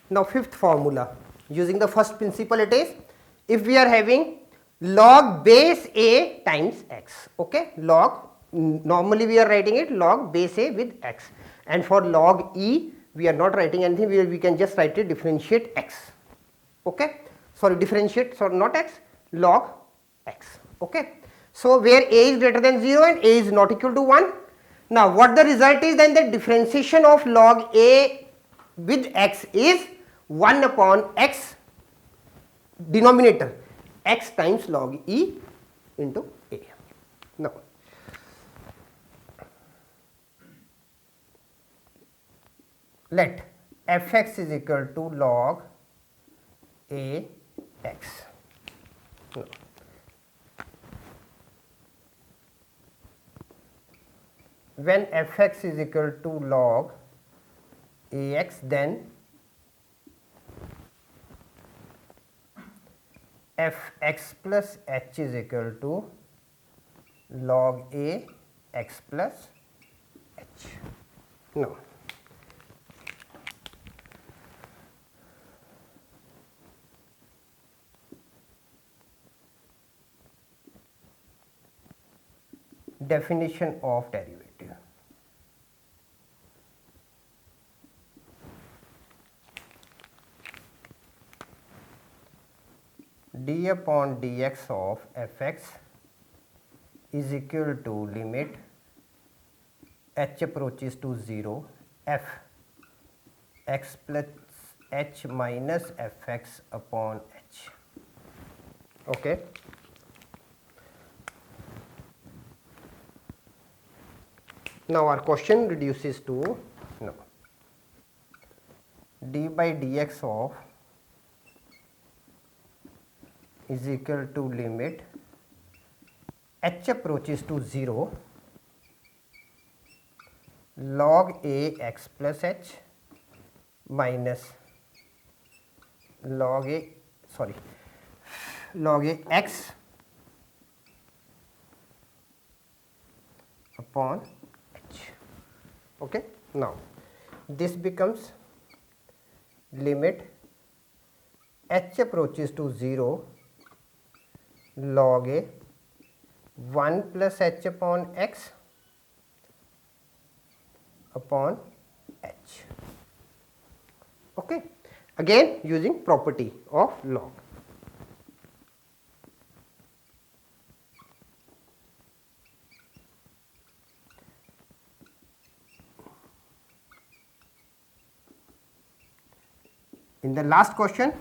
Now fifth formula, using the first principle, it is if we are having log base a times x, okay, log, normally we are writing it log base a with x, and for log e we are not writing anything, we can just write it differentiate x, okay, sorry differentiate, sorry not x, log x, okay. So where a is greater than 0 and a is not equal to 1. Now what the result is, then the differentiation of log a with x is 1 upon x denominator, x times log e into a. Now let fx is equal to log a x. Now, when fx is equal to log ax, then fx plus h is equal to log a x plus h. Now definition of derivative. D upon dx of fx is equal to limit h approaches to 0 f x plus h minus fx upon h, okay. Now our question reduces to no, d by dx of is equal to limit h approaches to 0 log a x plus h minus log a x upon h, okay. Now this becomes limit h approaches to 0 log a 1 plus h upon x upon h, okay, again using property of log. In the last question,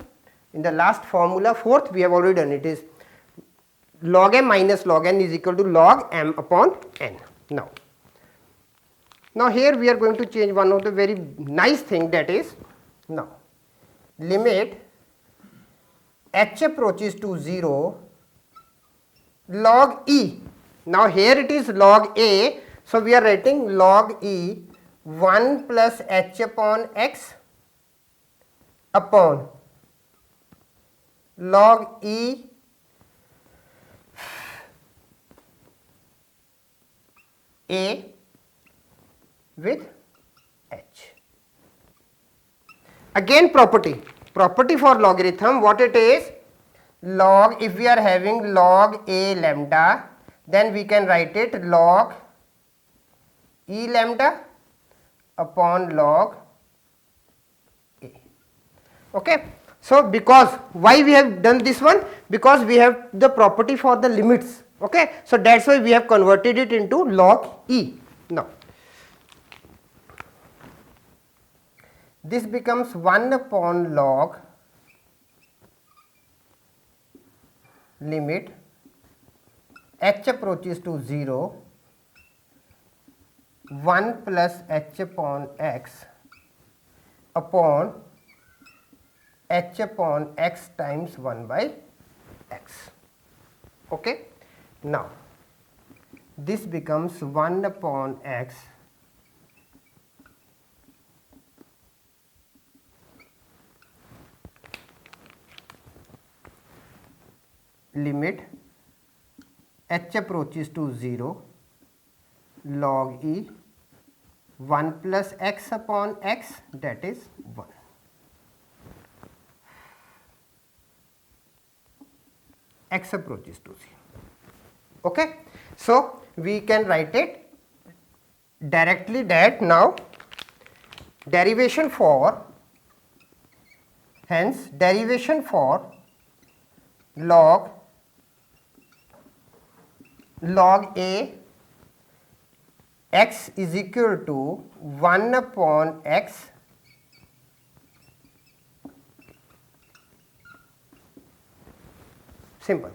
in the last formula, fourth, we have already done it, is log m minus log n is equal to log m upon n. Now here we are going to change one of the very nice thing, that is now limit h approaches to 0 log e. Now here it is log a, so we are writing log e 1 plus h upon x upon log e a with h. Again property for logarithm, what it is, log, if we are having log a lambda, then we can write it log e lambda upon log a, okay. So because why we have done this one, because we have the property for the limits, okay. So that's why we have converted it into log e. Now this becomes 1 upon log limit h approaches to 0 1 plus h upon x upon h upon x times 1 by x, okay. Now this becomes 1 upon x limit h approaches to 0 log e 1 plus x upon x, that is 1. x approaches to 0. Okay. So, we can write it directly that now derivation for, hence derivation for log a x is equal to 1 upon x simple.